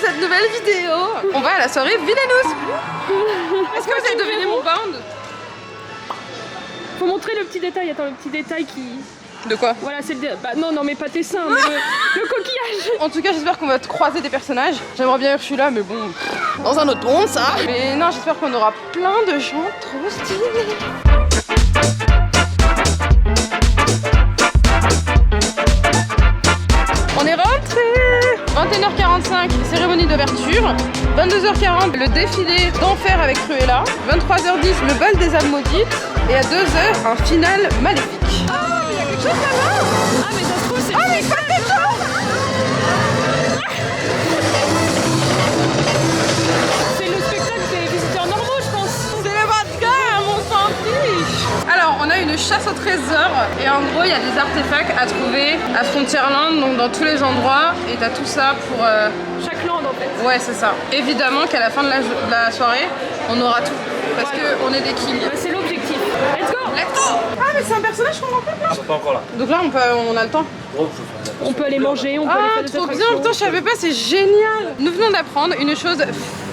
cette nouvelle vidéo. On va à la soirée Villainous. Est-ce que vous avez deviné mon bound? Faut montrer le petit détail, attends, le petit détail qui... De quoi? Voilà, c'est le... Bah non, mais pas tes seins, mais le coquillage. En tout cas, j'espère qu'on va croiser des personnages. J'aimerais bien Ursula, mais bon, dans un autre monde, ça. Mais non, j'espère qu'on aura plein de gens trop stylés. On est rentré. 21h45, cérémonie d'ouverture. 22h40, le défilé d'enfer avec Cruella. 23h10, le bal des âmes maudites. Et à 2h, un final maléfique. Oh, il y a quelque chose là-bas. Ah, mais ça se trouve, c'est... Oh, mais pas de choses. C'est le spectacle des visiteurs normaux, je pense. C'est le Batgame, on s'en fiche. Alors, on a une chasse au trésor. Et en gros, il y a des artefacts à trouver à Frontierland, donc dans tous les endroits. Et t'as tout ça pour... Chaque land, en fait. Ouais, c'est ça. Évidemment qu'à la fin de la soirée, on aura tout. Parce qu'on est des kings. Bah, c'est l'objectif. Let's go. Let's go. Ah, mais c'est un personnage qu'on rencontre là. Ils sont pas encore là. Donc là, on a le temps. On peut aller manger, on peut aller Ah, faire des trop bien. attractions. Putain, je savais pas, c'est génial. Nous venons d'apprendre une chose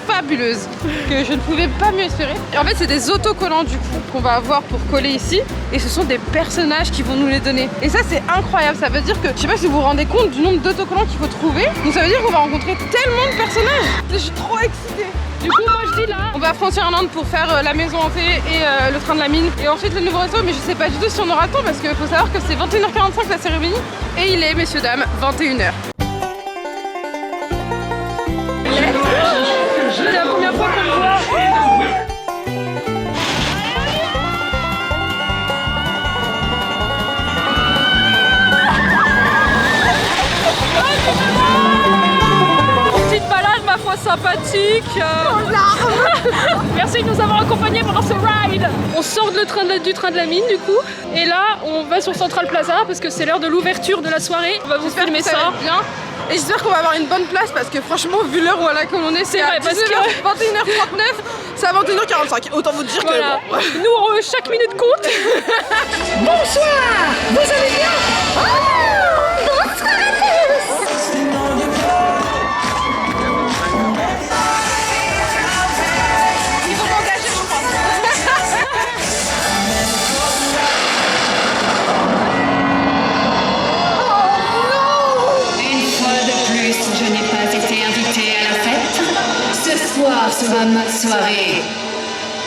fabuleuse que je ne pouvais pas mieux espérer. Et en fait, c'est des autocollants du coup qu'on va avoir pour coller ici. Et ce sont des personnages qui vont nous les donner. Et ça, c'est incroyable. Ça veut dire que, je sais pas si vous vous rendez compte du nombre d'autocollants qu'il faut trouver. Donc ça veut dire qu'on va rencontrer tellement de personnages. Je suis trop excitée. Du coup, moi, je dis là... On va à Frontierland pour faire la maison hantée et le train de la mine. Et ensuite le nouveau resto, mais je sais pas du tout si on aura le temps parce qu'il faut savoir que c'est 21h45 la cérémonie. Et il est, messieurs, dames, 21h. C'est la première fois qu'on le voit. Petite balade, ma foi, sympathique. Merci de nous avoir accompagnés pendant ce ride. On sort du train de la mine, du coup. Et là, on va sur Central Plaza parce que c'est l'heure de l'ouverture de la soirée. On va vous filmer ça. va être bien. Et j'espère qu'on va avoir une bonne place parce que franchement, vu l'heure où on est, c'est à vrai, parce 21h39, c'est à 21h45. Autant vous dire Voilà. que bon. Nous, chaque minute compte. Bonsoir. Vous allez bien? Bonsoir à tous. Il faut m'engager, je pense. Une fois de plus, je n'ai pas été invitée à la fête. Ce soir sera ma soirée,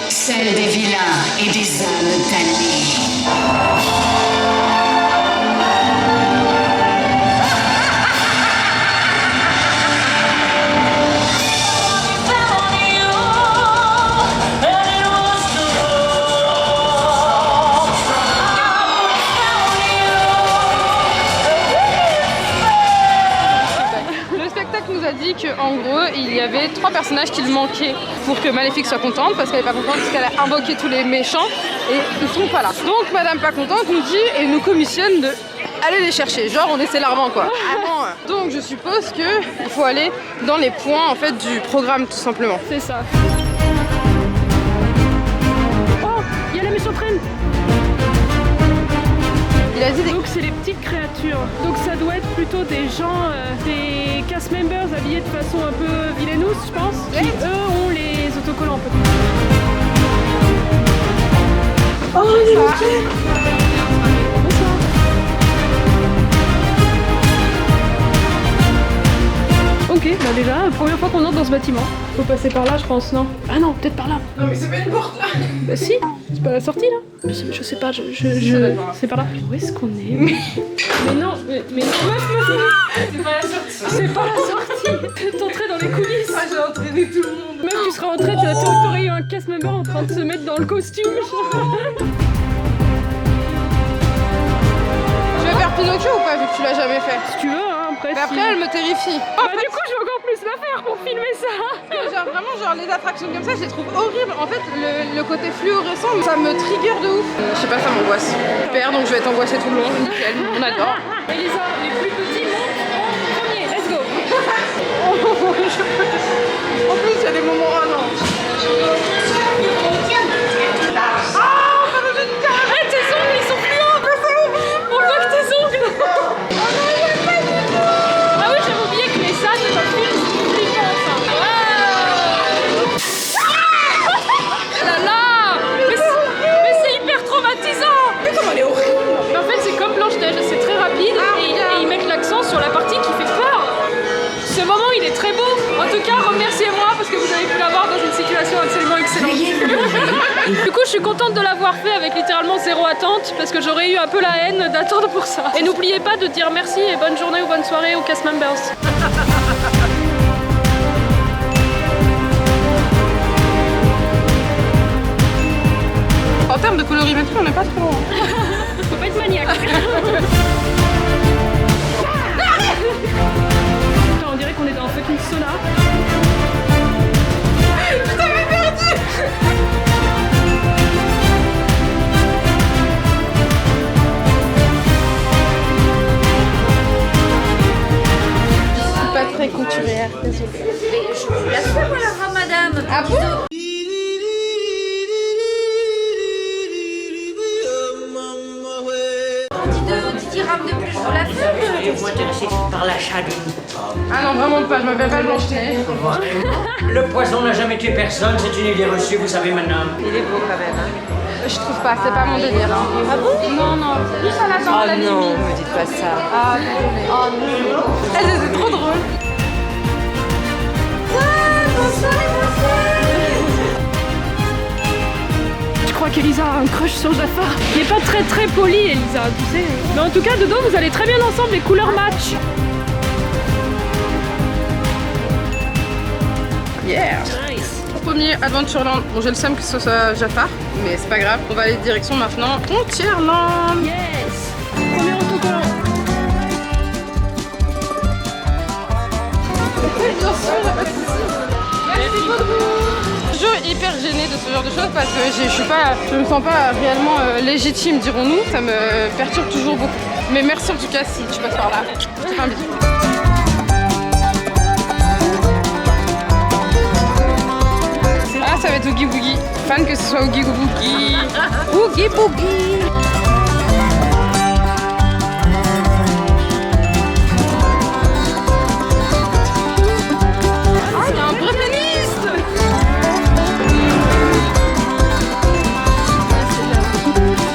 celle des vilains et des âmes damnées. Le spectacle nous a dit qu'en gros, il y avait 3 personnages qui lui manquaient pour que Maléfique soit contente, parce qu'elle est pas contente, parce qu'elle a invoqué tous les méchants, et ils sont pas là. Donc Madame pas contente nous dit et nous commissionne de aller les chercher, genre on est ses larvans quoi. Donc je suppose qu'il faut aller dans les points en fait du programme tout simplement. C'est ça. Oh, il y a la méchante reine. Il a dit des... Donc c'est les petites créatures. Donc ça doit être plutôt des gens, des cast members habillés de façon un peu villainous, je pense. Qui eux ont les autocollants peut-être. Oh, il est Bonsoir. Ok, bah déjà, première fois qu'on entre dans ce bâtiment. Faut passer par là, je pense, non? Ah non, peut-être par là. Non mais c'est pas une porte là. Bah si, c'est pas la sortie là. Je sais pas, c'est par là. Où est-ce qu'on est? Mais non, mais non, C'est pas la sortie. c'est pas la sortie. T'entrais dans les coulisses. Ah j'ai entraîné tout le monde. Même tu seras entré, t'aurais eu un cast member en train de se mettre dans le costume. Tu veux faire Pinocchio ou pas vu que tu l'as jamais fait? Si tu veux, hein, après. Mais après elle me terrifie. Bah du coup, je vais encore plus la faire pour filmer ça. Genre vraiment genre les attractions comme ça je les trouve horribles. En fait le côté fluorescent ça me trigger de ouf. Je sais pas, ça m'angoisse. Super, donc je vais être angoissée tout le long. Nickel, on adore. Elisa, les plus petits montent en premier. Let's go. En plus il y a des moments ah non. Hey, tes ongles, ils sont fluents. On voit que tes ongles. Ah oui, j'avais oublié que les sacs dans le film, c'est flippant. Du coup, je suis contente de l'avoir fait avec littéralement zéro attente parce que j'aurais eu un peu la haine d'attendre pour ça. Et n'oubliez pas de dire merci et bonne journée ou bonne soirée aux cast members. En termes de colorimétrie, on n'est pas trop loin. Faut pas être maniaque. Putain, on dirait qu'on est dans un fucking sauna. Je t'avais perdu. C'est pas très couturière, désolée. Mais je vous la fais moi la robe, madame. Ah bon? On dit 10 dirhams de plus, je vous la fais. Êtes-vous intéressé par l'achat d'une pomme? Ah non, vraiment pas, je m'appelle pas Blanche-Neige. Le poison n'a jamais tué personne, c'est une idée reçue, vous savez maintenant. Il est beau quand même. Je trouve pas, c'est pas mon délire. Hein. Ah bon? Non, non, plus à la tente, la limite. me dites pas ça. Ah, désolé. Oh non. C'est trop drôle. Je crois qu'Elisa a un crush sur Jafar. Il est pas très poli, Elisa, tu sais. Mais en tout cas, dedans, vous allez très bien ensemble, les couleurs match. Yeah. Nice. Premier Adventureland. Bon, j'ai le seum que ce soit Jafar, mais c'est pas grave. On va aller direction maintenant Frontierland. Yes. Premier autocollant. Merci beaucoup. Je suis toujours hyper gênée de ce genre de choses parce que je me sens pas réellement légitime, dirons-nous. Ça me perturbe toujours beaucoup. Mais merci en tout cas si tu passes par là. Je te fais un bisou. Ah, ça va être Oogie Boogie. Fan que ce soit Oogie Boogie. Oogie Boogie. Ah, il y a un vrai pianiste.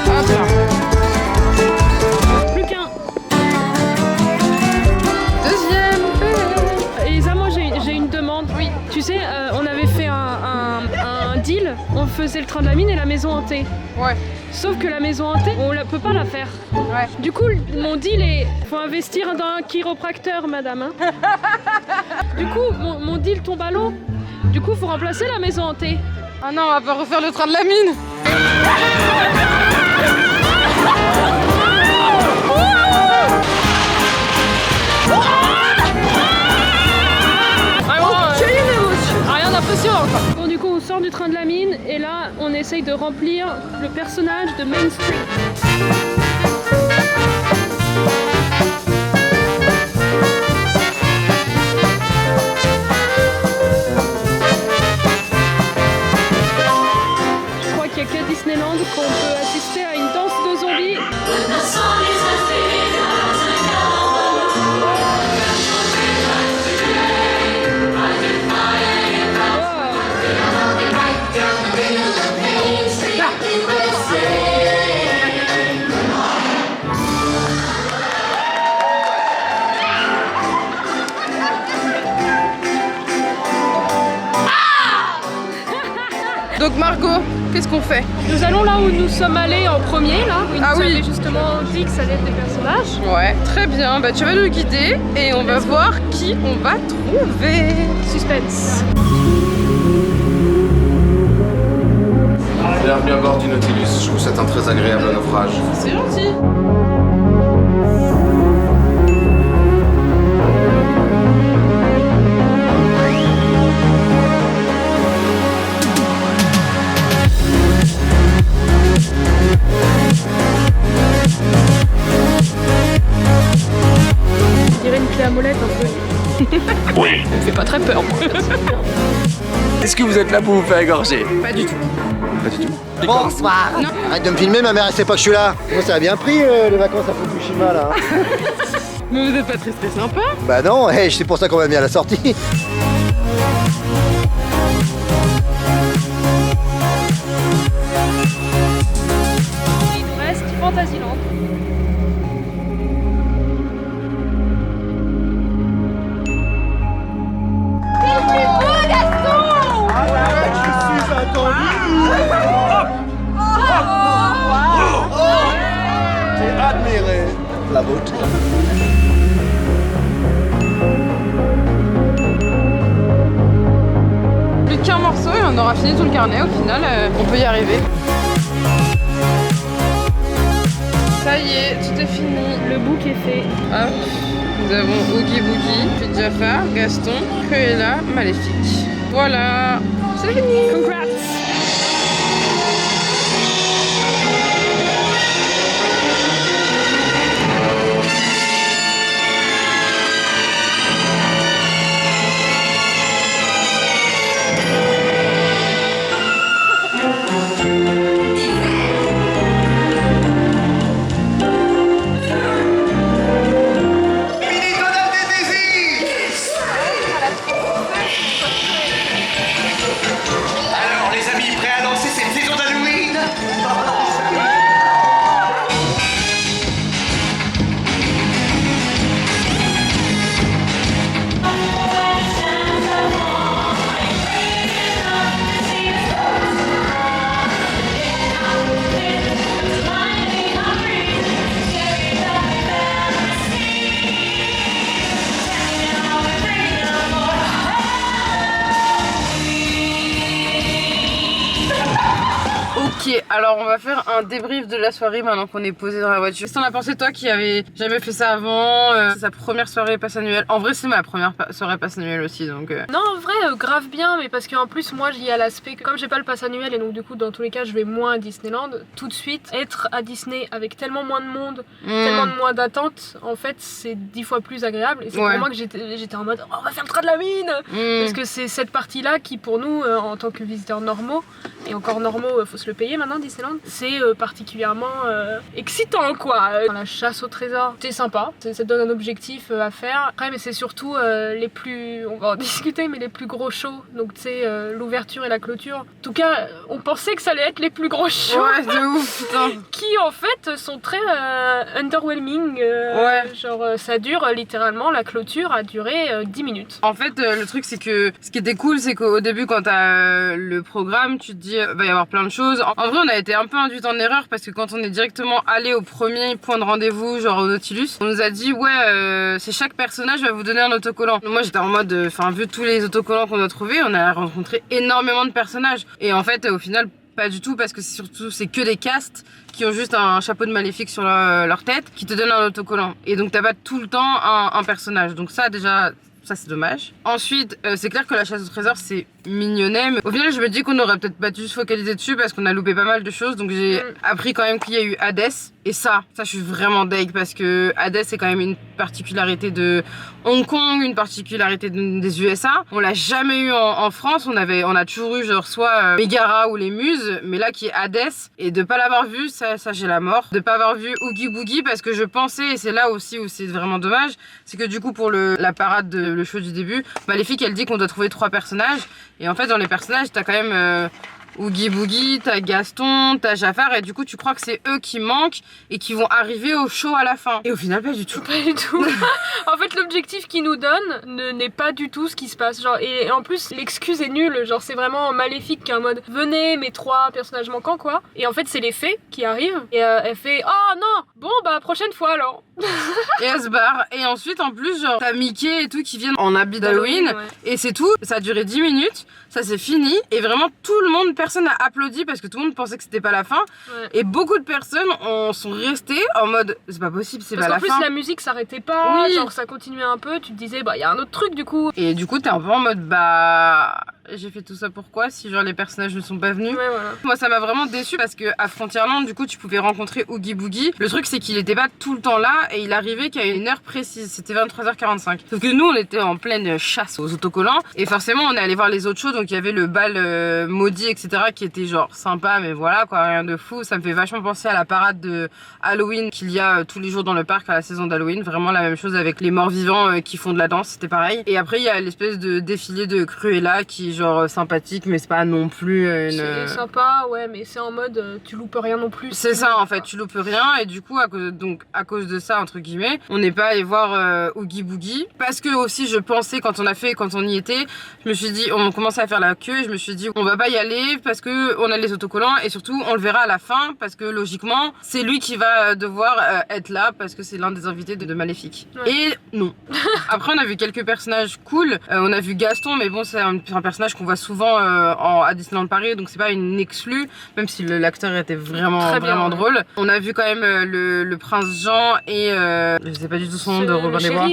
Hop là. Plus qu'un. Deuxième. Elisa, moi j'ai une demande. Oui. Tu sais, on avait fait un deal. On faisait le train de la mine et la maison hantée. Ouais. Sauf que la maison hantée, on ne peut pas la faire. Ouais. Du coup, mon deal est... Faut investir dans un chiropracteur, madame. Hein. Du coup, mon deal tombe à l'eau. Du coup, faut remplacer la maison hantée. Ah non, on va pas refaire le train de la mine. Rien d'impressionnant encore. Bon, du coup, on sort du train de la mine et là, on essaye de remplir le personnage de Main Street. Je crois qu'il n'y a qu'à Disneyland qu'on peut assister à une danse de zombies. Donc Margot, qu'est-ce qu'on fait? Nous allons là où nous sommes allés en premier, là, où il Ah nous oui. avait justement dit que ça allait être des personnages. Ouais, très bien. Bah tu vas nous guider et on va voir qui on va trouver. Suspense. Bienvenue à bord du Nautilus, je vous souhaite un très agréable naufrage. C'est gentil. Je dirais une clé à molette un peu. Oui. Ça me fait pas très peur, moi. Est-ce que vous êtes là pour vous faire égorger? Pas du tout. Pas du tout. Bonsoir. Arrête de me filmer, ma mère elle sait pas que je suis là. Moi ça a bien pris les vacances à Fukushima là. Mais vous êtes pas très sympa. Bah non, hey, c'est pour ça qu'on m'a mis à la sortie. Il nous reste Fantasyland. Je suis attendu. J'ai admiré la beauté. Plus qu'un morceau et on aura fini tout le carnet. Au final, on peut y arriver. Ça y est, tout est fini. Le book est fait. Hop, nous avons Oogie Boogie, puis Jafar, Gaston, Cruella, Maléfique. Voilà, c'est fini. Congrats. Alors les amis, prêts à lancer cette saison d'Halloween? Ok, alors on va faire un débrief de la soirée maintenant qu'on est posé dans la voiture. Qu'est-ce que t'en as pensé toi qui avait jamais fait ça avant? C'est sa première soirée passe annuelle. En vrai c'est ma première soirée passe annuelle aussi donc... Non, en vrai, grave bien, mais parce qu'en plus, moi, j'y ai l'aspect que comme j'ai pas le pass annuel et donc du coup, dans tous les cas, je vais moins à Disneyland, tout de suite, être à Disney avec tellement moins de monde, tellement de moins d'attente, en fait, c'est 10 fois plus agréable. Et c'est pour moi que j'étais en mode, oh, on va faire le train de la mine parce que c'est cette partie-là qui, pour nous, en tant que visiteurs normaux, et encore normaux, faut se le payer maintenant, Disneyland, c'est particulièrement excitant, quoi. La chasse au trésor, c'est sympa, ça donne un objectif à faire. Après, mais c'est surtout les plus, on va en discuter, mais les plus gros shows, donc tu sais, l'ouverture et la clôture. En tout cas, on pensait que ça allait être les plus gros shows. Ouais, de ouf, putain. Qui en fait sont très underwhelming. Genre, ça dure littéralement, la clôture a duré 10 minutes. En fait, le truc c'est que ce qui était cool, c'est qu'au début, quand t'as le programme, tu te dis, va y avoir plein de choses. En vrai, on a été un peu induit en erreur parce que quand on est directement allé au premier point de rendez-vous, genre au Nautilus, on nous a dit, ouais, c'est chaque personnage va vous donner un autocollant. Moi, j'étais en mode, enfin, vu tous les autocollants qu'on a trouvés, on a rencontré énormément de personnages. Et en fait, au final, pas du tout parce que c'est que des castes qui ont juste un chapeau de maléfique sur leur tête qui te donnent un autocollant. Et donc, t'as pas tout le temps un personnage. Donc ça, déjà... Ça c'est dommage. Ensuite, c'est clair que la chasse au trésor c'est mignonnet, mais au final je me dis qu'on aurait peut-être pas dû se focaliser dessus parce qu'on a loupé pas mal de choses. Donc j'ai appris quand même qu'il y a eu Hades. Et ça je suis vraiment deg parce que Hades c'est quand même une particularité de Hong Kong, une particularité des USA. On l'a jamais eu en France, on a toujours eu genre soit Megara ou les Muses, mais là qui est Hades, et de pas l'avoir vu, ça j'ai la mort. De pas avoir vu Oogie Boogie parce que je pensais, et c'est là aussi où c'est vraiment dommage, c'est que du coup pour la parade, le show du début, Maléfique elle dit qu'on doit trouver 3 personnages, et en fait dans les personnages t'as quand même... Oogie Boogie, t'as Gaston, t'as Jafar, et du coup tu crois que c'est eux qui manquent et qui vont arriver au show à la fin. Et au final pas du tout. Pas du tout. En fait l'objectif qu'ils nous donnent n'est pas du tout ce qui se passe. Genre, et en plus l'excuse est nulle, genre c'est vraiment Maléfique qui est en mode venez mes 3 personnages manquants quoi. Et en fait c'est les fées qui arrivent et elle fait oh non, bon bah prochaine fois alors. Et elle se barre. Et ensuite en plus genre t'as Mickey et tout qui viennent en habit d'Halloween et c'est tout. Ça a duré 10 minutes, ça c'est fini et vraiment tout le monde, personne n'a applaudi parce que tout le monde pensait que c'était pas la fin. Et beaucoup de personnes sont restées en mode c'est pas possible, c'est pas la fin. Parce qu'en plus la musique s'arrêtait pas, genre ça continuait un peu, tu te disais bah il y a un autre truc du coup. Et du coup t'es un peu en mode bah j'ai fait tout ça pourquoi si genre les personnages ne sont pas venus. Moi ça m'a vraiment déçu parce que à Frontierland du coup tu pouvais rencontrer Oogie Boogie. Le truc c'est qu'il était pas tout le temps là et il arrivait qu'à une heure précise, c'était 23h45. Sauf que nous on était en pleine chasse aux autocollants et forcément on est allé voir les autres shows, donc il y avait le bal maudit etc qui était genre sympa mais voilà quoi, rien de fou. Ça me fait vachement penser à la parade de Halloween qu'il y a tous les jours dans le parc à la saison d'Halloween, vraiment la même chose avec les morts vivants qui font de la danse, c'était pareil. Et après il y a l'espèce de défilé de Cruella qui genre sympathique, mais c'est pas non plus une... C'est sympa, ouais, mais c'est en mode tu loupes rien non plus. C'est ça en fait, tu loupes rien et du coup à cause de ça entre guillemets, on n'est pas allé voir Oogie Boogie parce que aussi je pensais quand on y était, je me suis dit on commençait à faire la queue et je me suis dit on va pas y aller parce que on a les autocollants et surtout on le verra à la fin parce que logiquement c'est lui qui va devoir être là parce que c'est l'un des invités de Maléfique. Ouais. Et non. Après on a vu quelques personnages cool, on a vu Gaston mais bon c'est un personnage qu'on voit souvent à Disneyland Paris donc c'est pas une exclue même si l'acteur était vraiment drôle. On a vu quand même le prince Jean et je sais pas du tout son nom de Robin des Bois.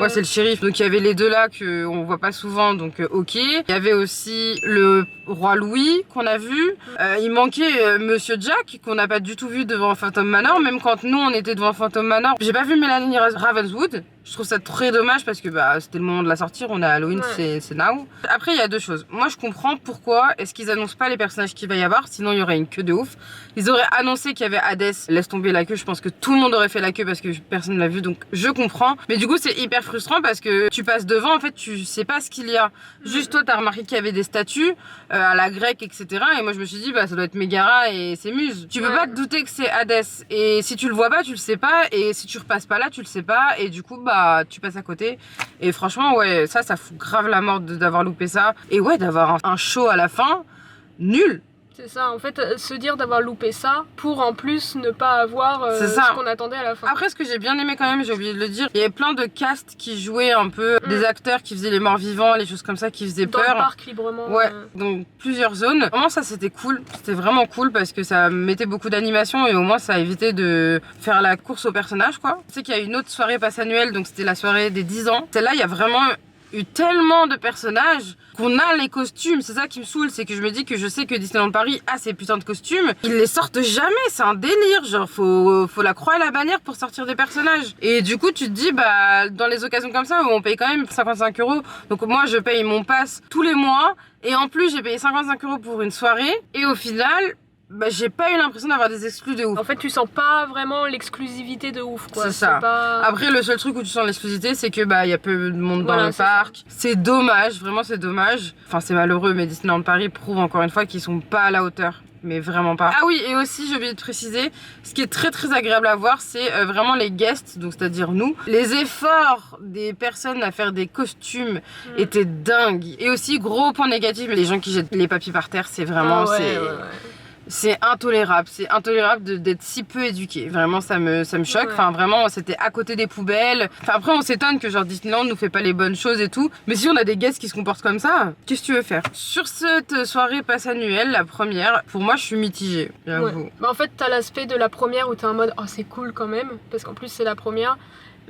Ouais c'est le shérif donc il y avait les deux là qu'on voit pas souvent donc ok. Il y avait aussi le roi Louis qu'on a vu, il manquait Monsieur Jack qu'on n'a pas du tout vu devant Phantom Manor même quand nous on était devant Phantom Manor. J'ai pas vu Mélanie Ravenswood. Je trouve ça très dommage parce que c'était le moment de la sortir, on est à Halloween, c'est now. Après il y a deux choses, moi je comprends pourquoi est-ce qu'ils annoncent pas les personnages qu'il va y avoir, sinon il y aurait une queue de ouf. Ils auraient annoncé qu'il y avait Hades, laisse tomber la queue, je pense que tout le monde aurait fait la queue parce que personne ne l'a vu donc je comprends. Mais du coup c'est hyper frustrant parce que tu passes devant en fait tu sais pas ce qu'il y a. Juste toi t'as remarqué qu'il y avait des statues à la grecque etc et moi je me suis dit ça doit être Mégara et ses muses. Tu peux pas te douter que c'est Hades et si tu le vois pas tu le sais pas et si tu repasses pas là tu le sais pas et du coup tu passes à côté et franchement ouais ça fout grave la mort d'avoir loupé ça et ouais d'avoir un show à la fin nul. C'est ça, en fait, se dire d'avoir loupé ça pour en plus ne pas avoir ce qu'on attendait à la fin. Après, ce que j'ai bien aimé quand même, j'ai oublié de le dire, il y avait plein de castes qui jouaient un peu, des acteurs qui faisaient les morts vivants, les choses comme ça qui faisaient peur. Dans le parc librement. Ouais, donc plusieurs zones. Vraiment, ça c'était cool, c'était vraiment cool parce que ça mettait beaucoup d'animation et au moins ça évitait de faire la course aux personnages quoi. Tu sais qu'il y a une autre soirée passe annuelle, donc c'était la soirée des 10 ans. Celle-là, il y a vraiment eu tellement de personnages qu'on a les costumes, c'est ça qui me saoule, c'est que je me dis que je sais que Disneyland Paris a ces putains de costumes, ils les sortent jamais, c'est un délire, genre faut la croix et la bannière pour sortir des personnages. Et du coup tu te dis dans les occasions comme ça où on paye quand même 55 €, donc moi je paye mon pass tous les mois et en plus j'ai payé 55 € pour une soirée et au final j'ai pas eu l'impression d'avoir des exclus de ouf. En fait tu sens pas vraiment l'exclusivité de ouf quoi. C'est ça. Pas... Après le seul truc où tu sens l'exclusivité c'est que y a peu de monde dans le parc. C'est dommage, vraiment c'est dommage. Enfin c'est malheureux mais Disneyland Paris prouve encore une fois qu'ils sont pas à la hauteur. Mais vraiment pas. Ah oui et aussi j'ai oublié de préciser, ce qui est très agréable à voir c'est vraiment les guests, donc c'est à dire nous. Les efforts des personnes à faire des costumes étaient dingues. Et aussi gros point négatif, les gens qui jettent les papiers par terre c'est vraiment c'est intolérable d'être si peu éduqué. Vraiment ça me choque. Enfin vraiment c'était à côté des poubelles. Enfin après on s'étonne que genre Disneyland nous fait pas les bonnes choses et tout. Mais si on a des guests qui se comportent comme ça, qu'est-ce que tu veux faire? Sur cette soirée passe annuelle, la première, pour moi je suis mitigée, j'avoue. Ouais. En fait t'as l'aspect de la première où t'es en mode oh c'est cool quand même, parce qu'en plus c'est la première.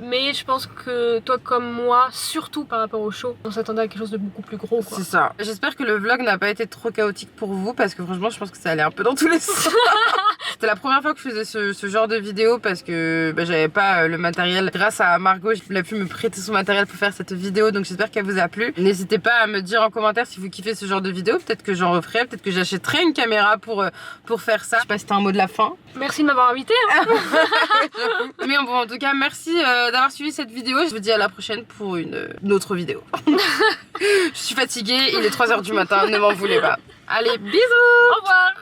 Mais je pense que toi comme moi, surtout par rapport au show, on s'attendait à quelque chose de beaucoup plus gros quoi. C'est ça. J'espère que le vlog n'a pas été trop chaotique pour vous parce que franchement je pense que ça allait un peu dans tous les sens. C'était la première fois que je faisais ce genre de vidéo parce que j'avais pas le matériel. Grâce à Margot, elle a pu me prêter son matériel pour faire cette vidéo donc j'espère qu'elle vous a plu. N'hésitez pas à me dire en commentaire si vous kiffez ce genre de vidéo, peut-être que j'en referai, peut-être que j'achèterai une caméra pour faire ça. Je sais pas si t'as un mot de la fin. Merci de m'avoir invité hein. Mais bon en tout cas merci d'avoir suivi cette vidéo. Je vous dis à la prochaine pour une autre vidéo. Je suis fatiguée, il est 3 h du matin, ne m'en voulez pas. Allez, bisous. Au revoir.